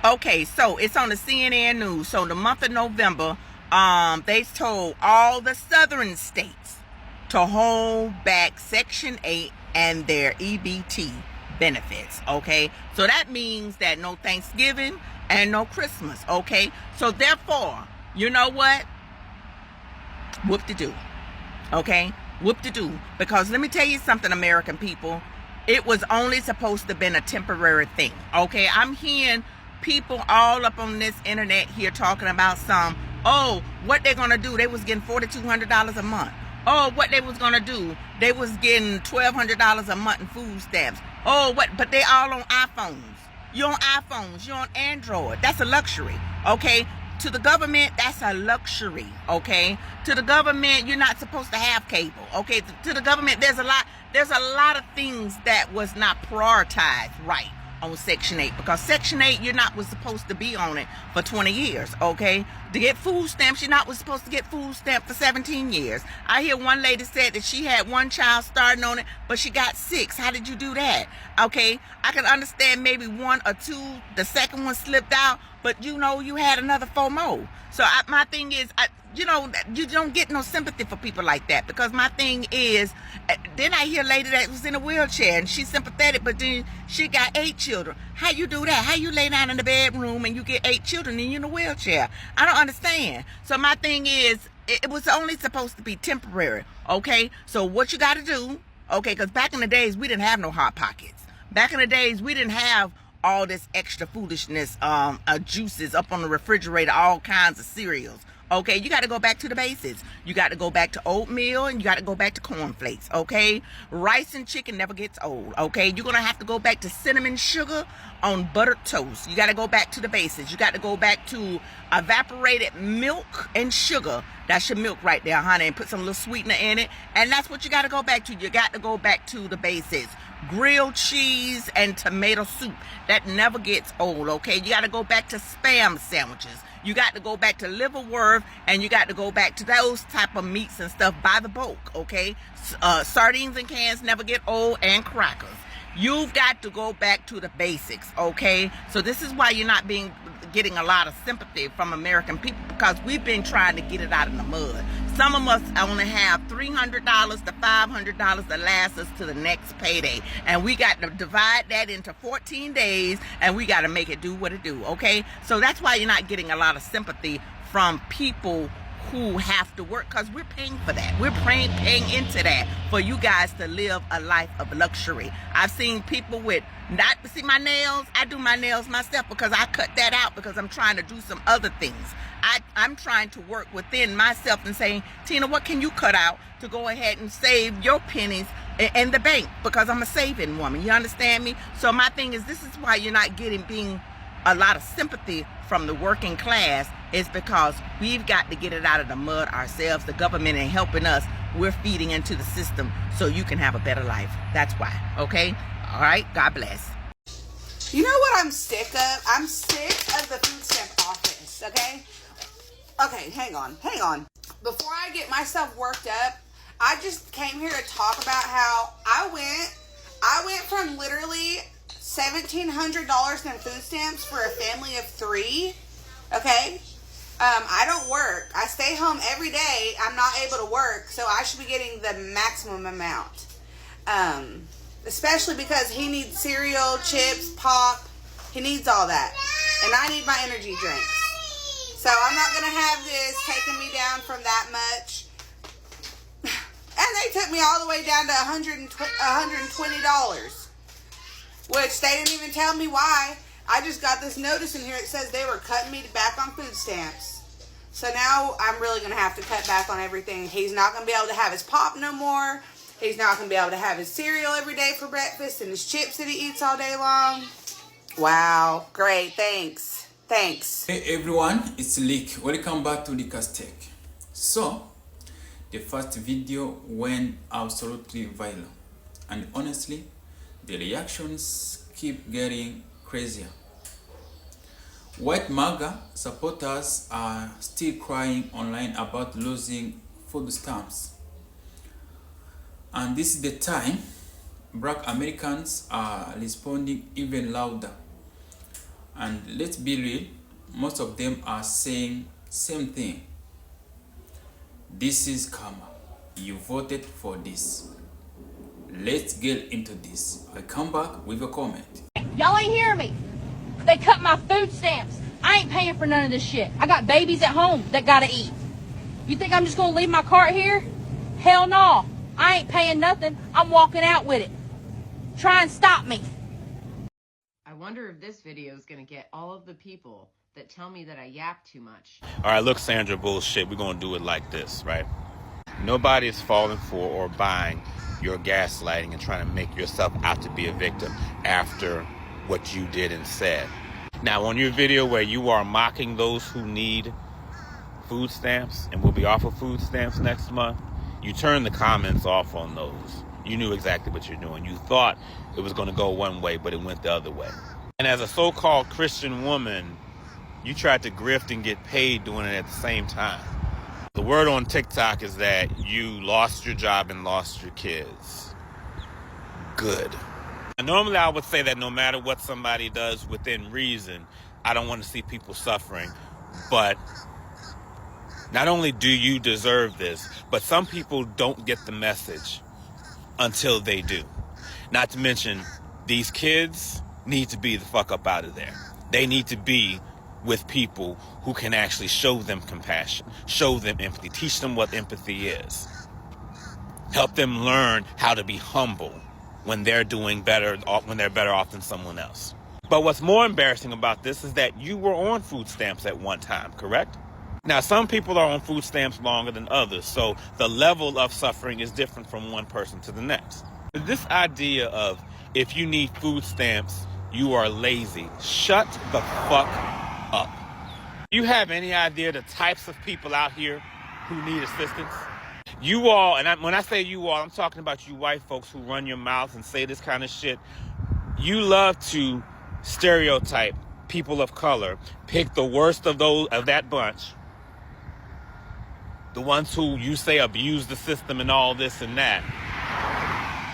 Okay, so it's on the CNN News. So the month of November, they told all the southern states to hold back Section 8 and their EBT benefits. Okay, so that means that no Thanksgiving and no Christmas. Okay, so therefore, you know what? Whoop-de-doo. Okay, whoop-de-doo. Because let me tell you something, American people. It was only supposed to have been a temporary thing. Okay, I'm hearing people all up on this internet here talking about what they're gonna do. They was getting $4,200 a month. Oh, what they was gonna do? They was getting $1,200 a month in food stamps. But they all on iPhones. You're on iPhones. You're on Android. That's a luxury. Okay. To the government, that's a luxury. Okay. To the government, you're not supposed to have cable. Okay. To the government, there's a lot of things that was not prioritized right on Section 8, because Section 8, you're not was supposed to be on it for 20 years, okay? To get food stamps, you're not was supposed to get food stamp for 17 years. I hear one lady said that she had one child starting on it, but she got 6. How did you do that? Okay, I can understand maybe 1 or 2, the second one slipped out, but you had another 4 more. So my thing is, you don't get no sympathy for people like that, because my thing is, then I hear a lady that was in a wheelchair and she's sympathetic, but then she got 8 children. How you do that? How you lay down in the bedroom and you get 8 children and you're in a wheelchair? I don't understand. So my thing is, it was only supposed to be temporary, okay? So what you got to do, okay, because back in the days, we didn't have no Hot Pockets. Back in the days, we didn't have all this extra foolishness, juices up on the refrigerator, all kinds of cereals. Okay, you got to go back to the basics. You got to go back to oatmeal and you got to go back to cornflakes, okay? Rice and chicken never gets old, okay? You're going to have to go back to cinnamon sugar on buttered toast. You got to go back to the basics. You got to go back to evaporated milk and sugar. That's your milk right there, honey, and put some little sweetener in it. And that's what you got to go back to. You got to go back to the basics. Grilled cheese and tomato soup. That never gets old, okay? You got to go back to Spam sandwiches. You got to go back to liverwurst, and you got to go back to those type of meats and stuff by the bulk, okay? Sardines and cans never get old, and crackers. You've got to go back to the basics, okay? So this is why you're not getting a lot of sympathy from American people, because we've been trying to get it out of the mud. Some of us only have $300 to $500 to last us to the next payday. And we got to divide that into 14 days, and we got to make it do what it do, okay? So that's why you're not getting a lot of sympathy from people who have to work, because we're paying for that. We're paying into that for you guys to live a life of luxury. I've seen people see my nails. I do my nails myself because I cut that out because I'm trying to do some other things. I'm trying to work within myself and saying, Tina, what can you cut out to go ahead and save your pennies in the bank? Because I'm a saving woman. You understand me? So my thing is, this is why you're not being a lot of sympathy from the working class, is because we've got to get it out of the mud ourselves. The government ain't helping us. We're feeding into the system so you can have a better life. That's why, okay? All right, God bless. You know what I'm sick of? I'm sick of the food stamp office, okay? Okay, hang on. Before I get myself worked up, I just came here to talk about how I went from literally $1,700 in food stamps for a family of 3, okay? I don't work. I stay home every day. I'm not able to work, so I should be getting the maximum amount. Especially because he needs cereal, chips, pop. He needs all that. And I need my energy drinks. So I'm not going to have this taking me down from that much. And they took me all the way down to $120. Which they didn't even tell me why. I just got this notice in here. It says they were cutting me back on food stamps. So now I'm really going to have to cut back on everything. He's not going to be able to have his pop no more. He's not going to be able to have his cereal every day for breakfast and his chips that he eats all day long. Wow. Great. Thanks. Hey everyone, it's Lick. Welcome back to Licka's Tech. So, the first video went absolutely viral. And honestly, the reactions keep getting crazier. White MAGA supporters are still crying online about losing food stamps. And this is the time Black Americans are responding even louder. And let's be real, most of them are saying same thing. This is karma. You voted for this. Let's get into this. I come back with a comment. Y'all ain't hearing me. They cut my food stamps. I ain't paying for none of this shit. I got babies at home that gotta eat. You think I'm just gonna leave my cart here? Hell no. I ain't paying nothing. I'm walking out with it. Try and stop me. I wonder if this video is gonna get all of the people that tell me that I yap too much. All right, look, Sandra, bullshit. We're going to do it like this, right? Nobody is falling for or buying your gaslighting and trying to make yourself out to be a victim after what you did and said. Now, on your video where you are mocking those who need food stamps and will be offered food stamps next month, you turned the comments off on those. You knew exactly what you're doing. You thought it was going to go one way, but it went the other way. And as a so-called Christian woman, you tried to grift and get paid doing it at the same time. The word on TikTok is that you lost your job and lost your kids. Good. And normally I would say that no matter what somebody does within reason, I don't want to see people suffering. But not only do you deserve this, but some people don't get the message until they do. Not to mention, these kids need to be the fuck up out of there. They need to be with people who can actually show them compassion, show them empathy, teach them what empathy is. Help them learn how to be humble when they're doing better, when they're better off than someone else. But what's more embarrassing about this is that you were on food stamps at one time, correct? Now, some people are on food stamps longer than others, so the level of suffering is different from one person to the next. This idea of if you need food stamps, you are lazy. Shut the fuck up. You have any idea the types of people out here who need assistance? You all, and when I say you all, I'm talking about you white folks who run your mouths and say this kind of shit. You love to stereotype people of color, pick the worst of that bunch, the ones who you say abuse the system and all this and that.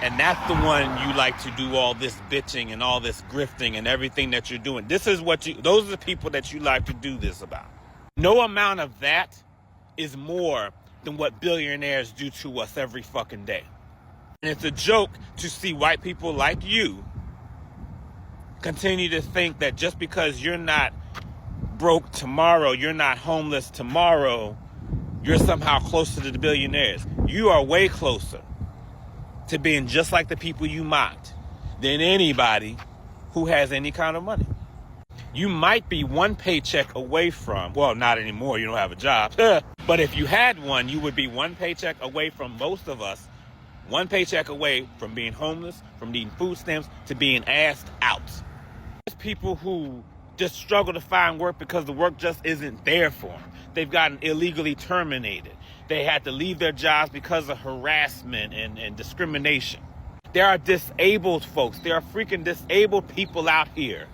And that's the one you like to do all this bitching and all this grifting and everything that you're doing. Those are the people that you like to do this about. No amount of that is more than what billionaires do to us every fucking day. And it's a joke to see white people like you continue to think that just because you're not broke tomorrow, you're not homeless tomorrow, you're somehow closer to the billionaires. You are way closer to being just like the people you mocked than anybody who has any kind of money. You might be one paycheck away from, well, not anymore, you don't have a job. But if you had one, you would be one paycheck away from most of us, one paycheck away from being homeless, from needing food stamps, to being asked out. There's people who just struggle to find work because the work just isn't there for them. They've gotten illegally terminated. They had to leave their jobs because of harassment and discrimination. There are disabled folks. There are freaking disabled people out here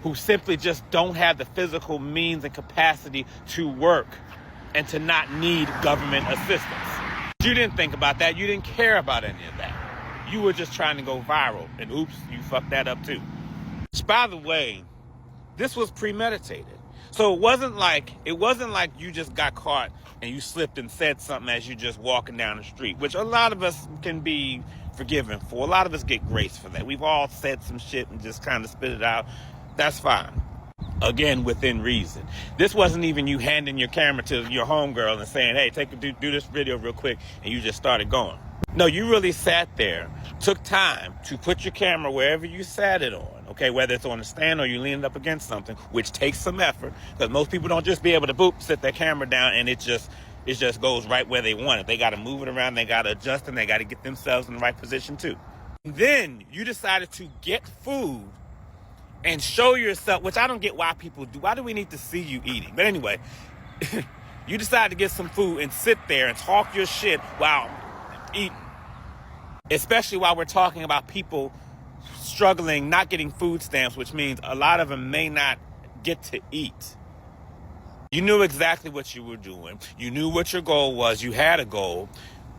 who simply just don't have the physical means and capacity to work and to not need government assistance. You didn't think about that. You didn't care about any of that. You were just trying to go viral. And oops, you fucked that up too. Which, by the way, this was premeditated. So it wasn't like you just got caught and you slipped and said something as you just walking down the street, which a lot of us can be forgiven for. A lot of us get grace for that. We've all said some shit and just kind of spit it out. That's fine. Again, within reason. This wasn't even you handing your camera to your homegirl and saying, hey, do this video real quick, and you just started going. No, you really sat there, took time to put your camera wherever you sat it on, okay, whether it's on a stand or you leaned up against something, which takes some effort, because most people don't just be able to sit their camera down and it just goes right where they want it. They got to move it around, they got to adjust, and they got to get themselves in the right position too. And then you decided to get food and show yourself, which I don't get why people do. Why do we need to see you eating? But anyway, you decided to get some food and sit there and talk your shit while eating. Especially while we're talking about people struggling, not getting food stamps, which means a lot of them may not get to eat. You knew exactly what you were doing. You knew what your goal was. You had a goal.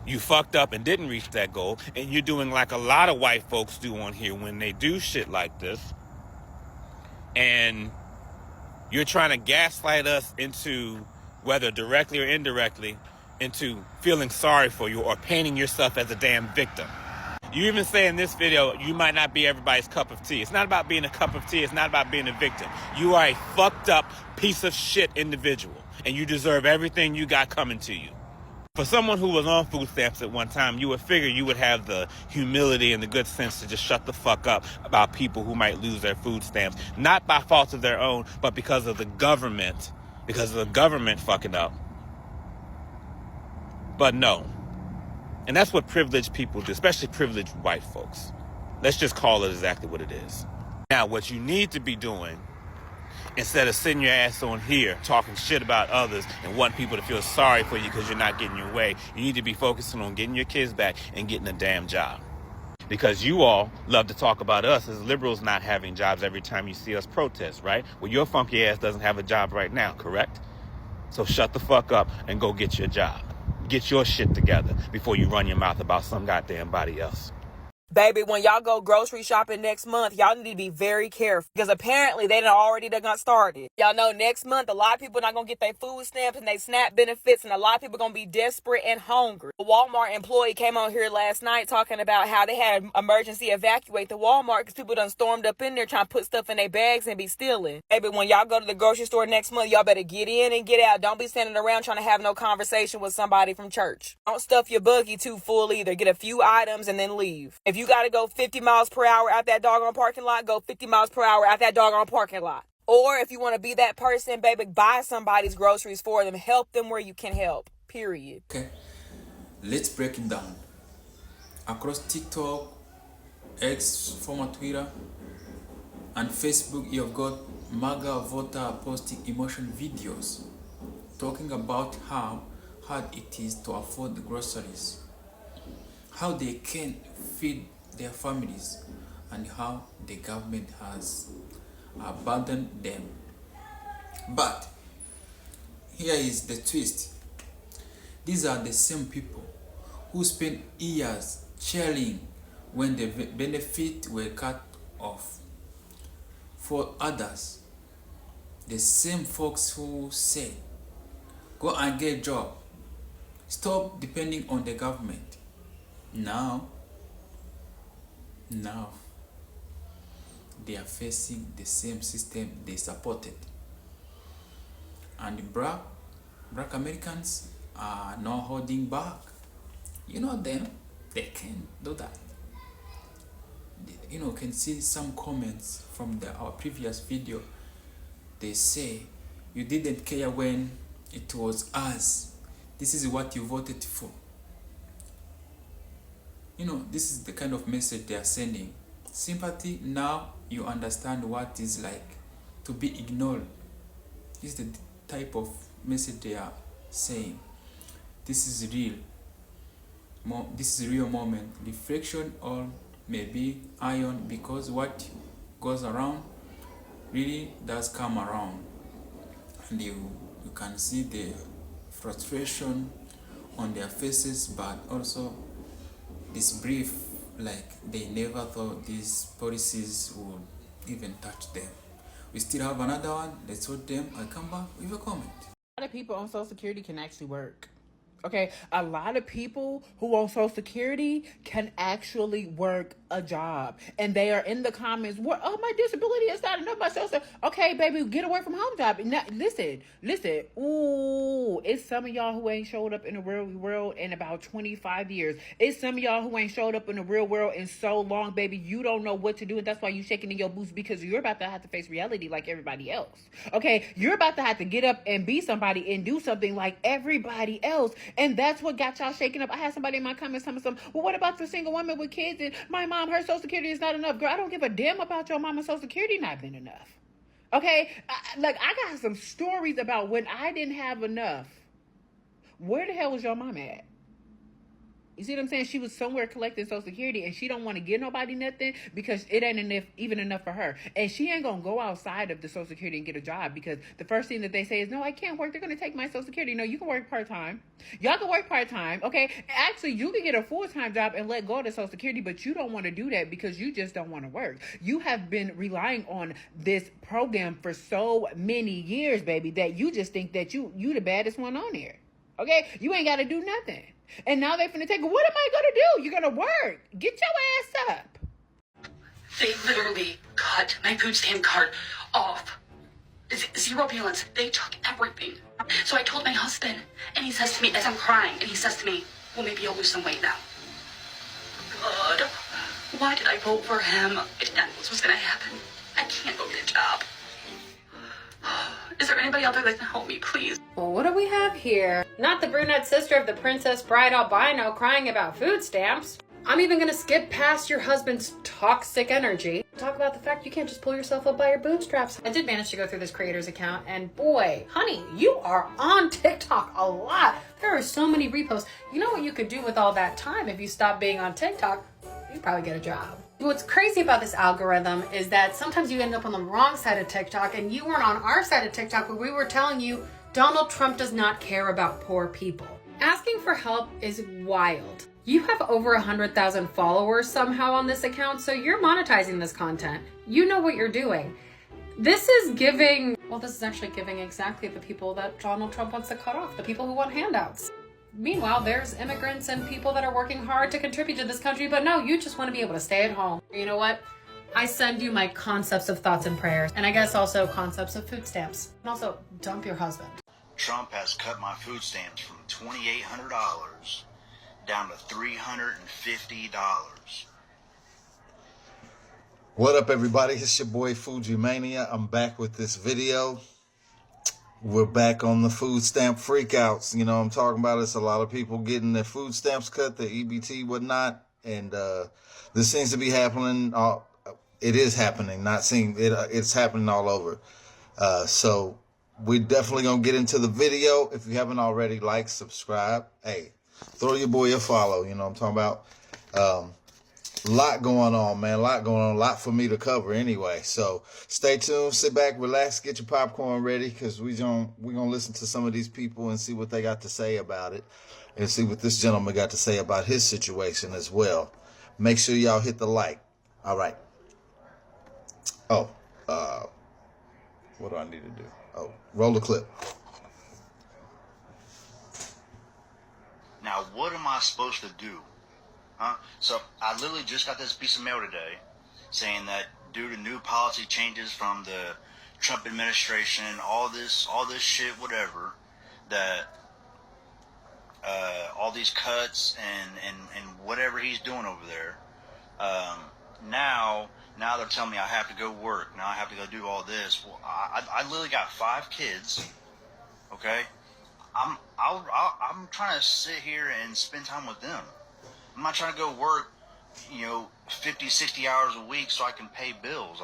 You fucked up and didn't reach that goal. And you're doing like a lot of white folks do on here when they do shit like this. and you're trying to gaslight us into, whether directly or indirectly, into feeling sorry for you or painting yourself as a damn victim. You even say in this video, you might not be everybody's cup of tea. It's not about being a cup of tea. It's not about being a victim. You are a fucked up piece of shit individual, and you deserve everything you got coming to you. For someone who was on food stamps at one time, you would figure you would have the humility and the good sense to just shut the fuck up about people who might lose their food stamps, not by fault of their own, but because of the government fucking up. But no. And that's what privileged people do, especially privileged white folks. Let's just call it exactly what it is. Now, what you need to be doing, instead of sitting your ass on here talking shit about others and wanting people to feel sorry for you because you're not getting your way, you need to be focusing on getting your kids back and getting a damn job. Because you all love to talk about us as liberals not having jobs every time you see us protest, right? Well, your funky ass doesn't have a job right now, correct? So shut the fuck up and go get your job. Get your shit together before you run your mouth about some goddamn body else. Baby, when y'all go grocery shopping next month, y'all need to be very careful because apparently they done got started. Y'all know next month, a lot of people not going to get their food stamps and their SNAP benefits, and a lot of people going to be desperate and hungry. A Walmart employee came on here last night talking about how they had emergency evacuate the Walmart because people done stormed up in there trying to put stuff in their bags and be stealing. Baby, when y'all go to the grocery store next month, y'all better get in and get out. Don't be standing around trying to have no conversation with somebody from church. Don't stuff your buggy too full either. Get a few items and then leave. If you got to go 50 miles per hour out that doggone parking lot, go 50 miles per hour out that doggone parking lot. Or if you want to be that person, baby, buy somebody's groceries for them. Help them where you can help. Period. Okay, let's break it down. Across TikTok, X, former Twitter, and Facebook, you've got MAGA voter posting emotion videos talking about how hard it is to afford the groceries, how they can feed their families, and how the government has abandoned them. But here is the twist. These are the same people who spent years cheering when the benefits were cut off. For others, the same folks who say, go and get a job, stop depending on the government. Now they are facing the same system they supported. And black Americans are not holding back. You know them, they can do that. You know, can see some comments from our previous video. They say, you didn't care when it was us. This is what you voted for. You know, this is the kind of message they are sending. Sympathy, now you understand what it's like to be ignored. This is the type of message they are saying. This is real. This is a real moment. Reflection or maybe iron, because what goes around really does come around. And you can see the frustration on their faces, but also disbelief, like they never thought these policies would even touch them. We still have another one. Let's hold them. I'll come back with a comment. A lot of people on Social Security can actually work. Okay, a lot of people who on Social Security can actually work a job, and they are in the comments, "What? Oh, my disability is not enough. My social." Okay, baby, get a work from home job. Now, listen. Ooh, it's some of y'all who ain't showed up in the real world in about 25 years. It's some of y'all who ain't showed up in the real world in so long, baby. You don't know what to do, and that's why you shaking in your boots, because you're about to have to face reality like everybody else. Okay, you're about to have to get up and be somebody and do something like everybody else. And that's what got y'all shaking up. I had somebody in my comments tell me something. Well, what about the single woman with kids? And my mom, her Social Security is not enough. Girl, I don't give a damn about your mama's Social Security not being enough. Okay? I got some stories about when I didn't have enough. Where the hell was your mom at? You see what I'm saying? She was somewhere collecting Social Security, and she don't want to give nobody nothing because it ain't even enough for her. And she ain't going to go outside of the Social Security and get a job because the first thing that they say is, no, I can't work. They're going to take my Social Security. No, you can work part-time. Y'all can work part-time, okay? Actually, you can get a full-time job and let go of the Social Security, but you don't want to do that because you just don't want to work. You have been relying on this program for so many years, baby, that you just think that you the baddest one on here. Okay? You ain't got to do nothing. And now they finna take it. What am I gonna do? You're gonna work. Get your ass up. They literally cut my food stamp card off. Zero balance. They took everything. So I told my husband, and he says to me, as I'm crying, and he says to me, well, maybe you'll lose some weight now. God, why did I vote for him? I didn't know this was gonna happen. I can't go get a job. Is there anybody out there that can help me, please? Well, what do we have here? Not the brunette sister of the Princess Bride albino crying about food stamps. I'm even gonna skip past your husband's toxic energy. Talk about the fact you can't just pull yourself up by your bootstraps. I did manage to go through this creator's account, and boy, honey, you are on TikTok a lot. There are so many reposts. You know what you could do with all that time if you stop being on TikTok? You'd probably get a job. What's crazy about this algorithm is that sometimes you end up on the wrong side of TikTok, and you weren't on our side of TikTok where we were telling you Donald Trump does not care about poor people. Asking for help is wild. You have over 100,000 followers somehow on this account, so you're monetizing this content. You know what you're doing. This is giving, well, this is actually giving exactly the people that Donald Trump wants to cut off, the people who want handouts. Meanwhile, there's immigrants and people that are working hard to contribute to this country, but no, you just want to be able to stay at home. You know what? I send you my concepts of thoughts and prayers, and I guess also concepts of food stamps. And also, dump your husband. Trump has cut my food stamps from $2,800 down to $350. What up, everybody? It's your boy Fuji Mania. I'm back with this video. We're back on the food stamp freakouts. You know what I'm talking about? It's a lot of people getting their food stamps cut, their EBT, whatnot. And this seems to be happening. It is happening. It's happening all over. So we're definitely going to get into the video. If you haven't already, like, subscribe. Hey, throw your boy a follow. You know what I'm talking about? Lot going on, man. A lot going on. A lot for me to cover anyway. So stay tuned, sit back, relax, get your popcorn ready, because we're gonna listen to some of these people and see what they got to say about it, and see what this gentleman got to say about his situation as well. Make sure y'all hit the like. All right. Oh, what do I need to do? Oh, roll the clip. Now, what am I supposed to do? Huh? So I literally just got this piece of mail today saying that due to new policy changes from the Trump administration, all this shit, whatever, that all these cuts and whatever he's doing over there, now they're telling me I have to go work. Now I have to go do all this. Well, I literally got 5 kids. Okay, I'm trying to sit here and spend time with them. I'm not trying to go work, 50, 60 hours a week so I can pay bills.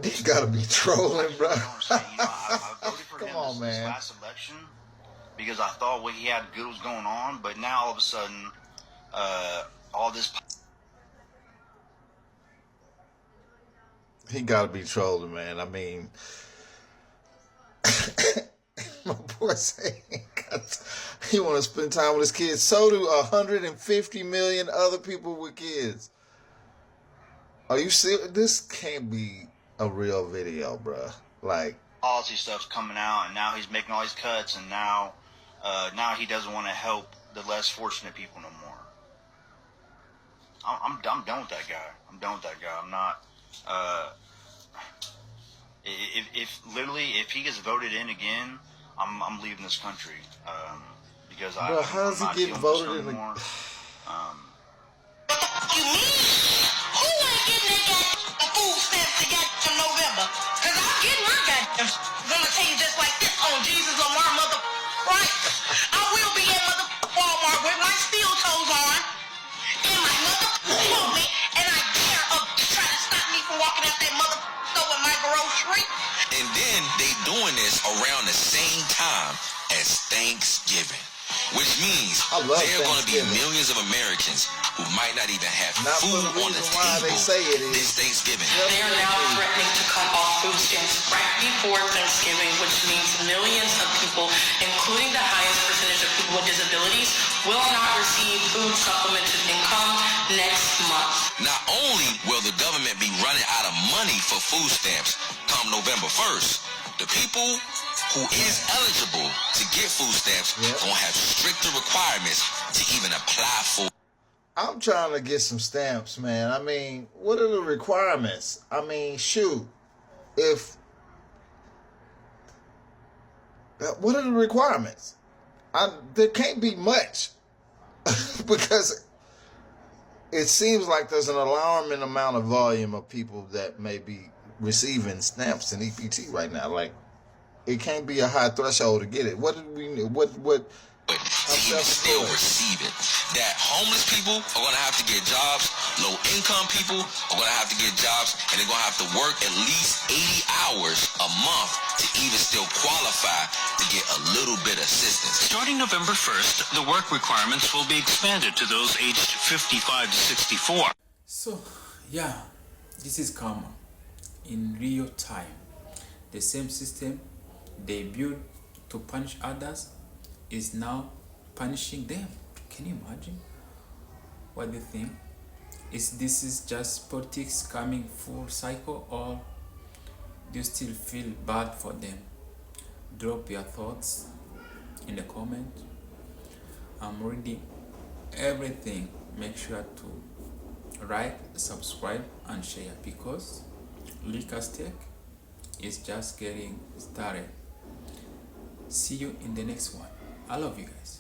You gotta be trolling, bro. I voted for him on, this last election because I thought what he had good was going on, but now all of a sudden, all this... He gotta be trolling, man. I mean... My boy saying he want to spend time with his kids. So do 150 million other people with kids. Are you serious? This can't be a real video, bruh. Like, policy stuff's coming out, and now he's making all these cuts, and now he doesn't want to help the less fortunate people no more. I'm done with that guy. I'm not. If he gets voted in again, I'm leaving this country, because bro, how does he get voted in? You mean? Who ain't getting that food stamps to get to November? Cause I'm getting my goddamn gonna change just like this on Jesus Lamar mother right. I will be at mother Walmart with my steel toes on and my mother helmet, and I dare try to stop me from walking out that mother store with my grocery. And then they doing this around the same time as Thanksgiving. which means I love there are going to be Thanksgiving. millions of Americans who might not even have Not for food the on the reason why they table say it is. this Thanksgiving. They are now threatening to cut off food stamps right before Thanksgiving, which means millions of people, including the highest percentage of people with disabilities, will not receive food supplemented income next month. Not only will the government be running out of money for food stamps come November 1st, the people who is eligible to get food stamps gonna have stricter requirements to even apply for. I'm trying to get some stamps, man. I mean, what are the requirements? I mean, shoot. What are the requirements? There can't be much. Because it seems like there's an alarming amount of volume of people that may be receiving stamps and EPT right now. Like, it can't be a high threshold to get it. What do we need? What Still receive it. That homeless people are going to have to get jobs. Low income people are going to have to get jobs, and they're going to have to work at least 80 hours a month to even still qualify to get a little bit of assistance. Starting November 1st, the work requirements will be expanded to those aged 55 to 64. So, yeah, this is karma in real time. The same system they built to punish others is now punishing them. Can you imagine? What do you think? This is just politics coming full cycle, or do you still feel bad for them? Drop your thoughts in the comment. I'm reading everything. Make sure to like, subscribe and share, because Liquor's Tech is just getting started. See you in the next one. I love you guys.